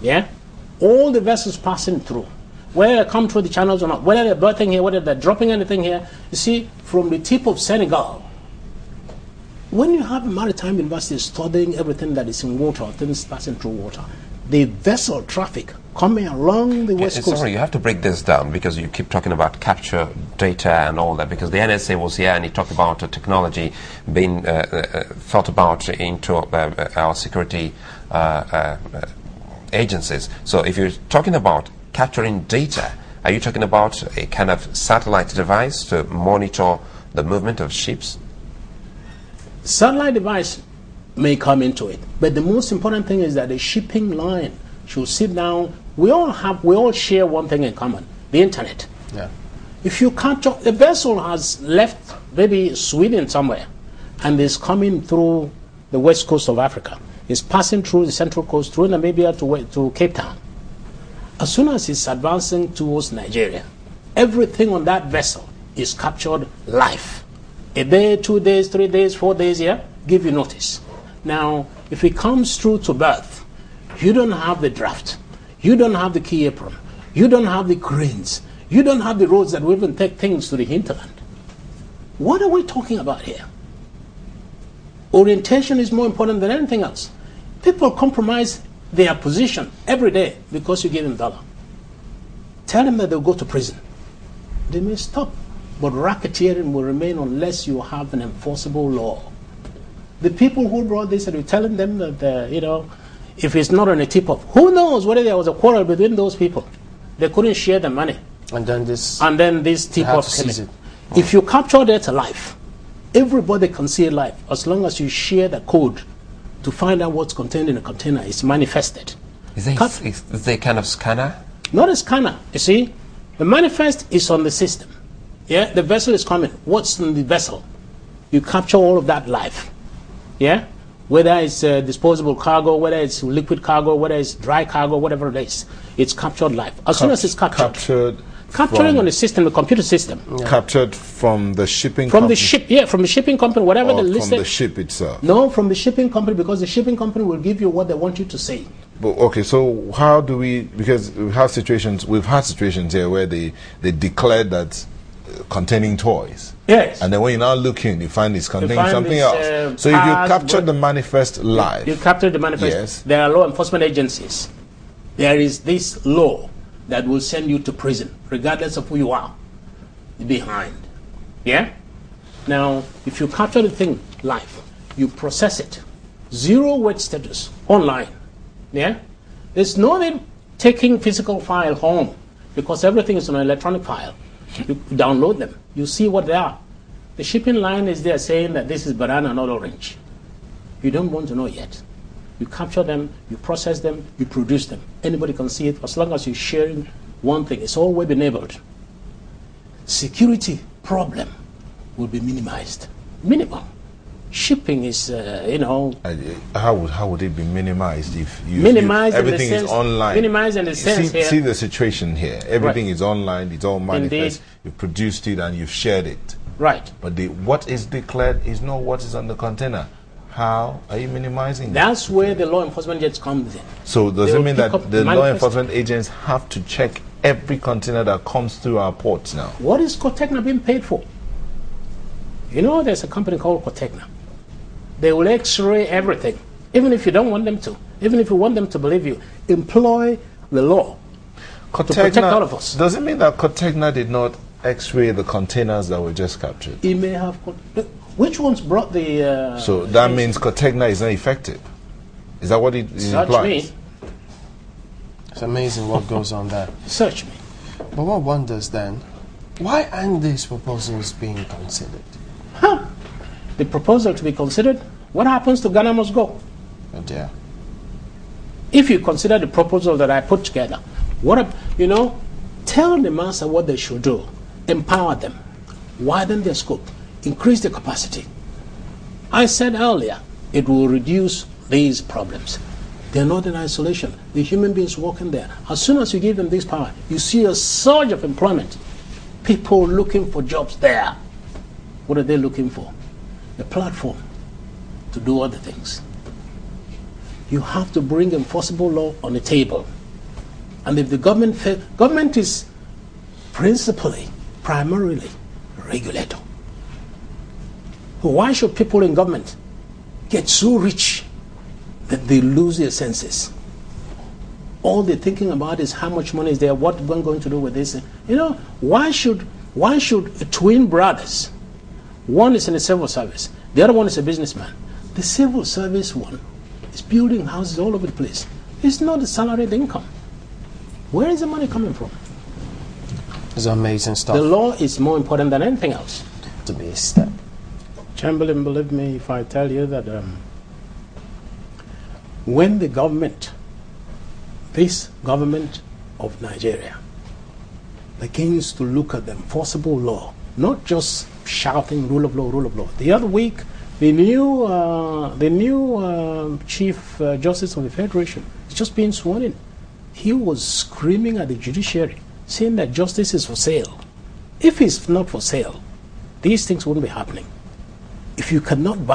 Yeah? All the vessels passing through, whether they come through the channels or not, whether they're berthing here, whether they're dropping anything here, you see, from the tip of Senegal, when you have a maritime university studying everything that is in water, things passing through water, the vessel traffic coming along the west coast. Sorry, you have to break this down because you keep talking about capture data and all that, because the NSA was here and he talked about technology being thought about into our security agencies. So if you're talking about capturing data, are you talking about a kind of satellite device to monitor the movement of ships? Satellite device may come into it, but the most important thing is that the shipping line should sit down. We all share one thing in common: the internet. Yeah. If you capture, a vessel has left maybe Sweden somewhere, and is coming through the west coast of Africa. It's passing through the central coast, through Namibia to Cape Town. As soon as it's advancing towards Nigeria, everything on that vessel is captured live. A day, 2 days, 3 days, 4 days, yeah, give you notice. Now, if it comes through to berth, you don't have the draft, you don't have the key apron, you don't have the cranes, you don't have the roads that will even take things to the hinterland. What are we talking about here? Orientation is more important than anything else. People compromise their position every day because you give them $1. Tell them that they'll go to prison. They may stop, but racketeering will remain unless you have an enforceable law. The people who brought this, and you're telling them that, if it's not on a tip-off, who knows whether there was a quarrel between those people? They couldn't share the money. And then this tip-off came in. If you capture that alive, everybody can see it live, as long as you share the code to find out what's contained in the container. It's manifested. Is there a kind of scanner? Not a scanner. You see, the manifest is on the system. Yeah, the vessel is coming. What's in the vessel? You capture all of that live. Yeah, whether it's disposable cargo, whether it's liquid cargo, whether it's dry cargo, whatever it is, it's captured live. As soon as it's captured. Capturing on the system, the computer system. Yeah. Captured from the shipping company? From the ship, yeah, from the shipping company, whatever or the listed. from the ship itself? No, from the shipping company, because the shipping company will give you what they want you to say. But, okay, so how do we, because we've had situations here where they declared that containing toys. Yes. And then when you now look in, you find it's containing something else. So if you capture the manifest live. You capture the manifest. Yes. There are law enforcement agencies. There is this law that will send you to prison, regardless of who you are behind. Yeah? Now, if you capture the thing live, you process it. Zero wait status, online. Yeah? There's no need taking physical file home, because everything is on an electronic file. You download them. You see what they are. The shipping line is there saying that this is banana, not orange. You don't want to know yet. You capture them, you process them, you produce them. Anybody can see it as long as you're sharing one thing. It's all web enabled. Security problem will be minimized. Minimum. Shipping is, How would it be minimized if everything is online? Minimized in the sense here. See the situation here. Everything right. is online. It's all manifest. Indeed. You've produced it and you've shared it. Right. But what is declared is not what is on the container. How are you minimizing that? That's where the law enforcement agents comes in. So does it mean that the law enforcement agents have to check every container that comes through our ports now? What is Cotecna being paid for? There's a company called Cotecna. They will x-ray everything, even if you don't want them to. Even if you want them to believe you, employ the law to protect all of us. Does it mean that Cotecna did not x-ray the containers that were just captured? It may have. Which ones brought the... so that means Cotecna is not effective. Is that what it implies? Search me. It's amazing what goes on there. Search me. But one wonders then, why aren't these proposals being considered? Huh? The proposal to be considered? What happens to Ghana must go? Oh dear. If you consider the proposal that I put together, tell the master what they should do. Empower them. Widen their scope. Increase the capacity. I said earlier, it will reduce these problems. They're not in isolation. The human beings working there. As soon as you give them this power, you see a surge of employment. People looking for jobs there. What are they looking for? A platform to do other things. you have to bring enforceable law on the table. And if the government is primarily regulator. Why should people in government get so rich that they lose their senses? All they're thinking about is how much money is there, what we're going to do with this. You know, why should twin brothers, one is in the civil service, the other one is a businessman. The civil service one is building houses all over the place. It's not a salaried income. Where is the money coming from? It's amazing stuff. The law is more important than anything else. To be a step. Chamberlain, believe me if I tell you that when the government, this government of Nigeria, begins to look at the enforceable law, not just shouting rule of law, rule of law. The other week, the new Chief Justice of the Federation is just being sworn in. He was screaming at the judiciary, saying that justice is for sale. If it's not for sale, these things wouldn't be happening. If you cannot buy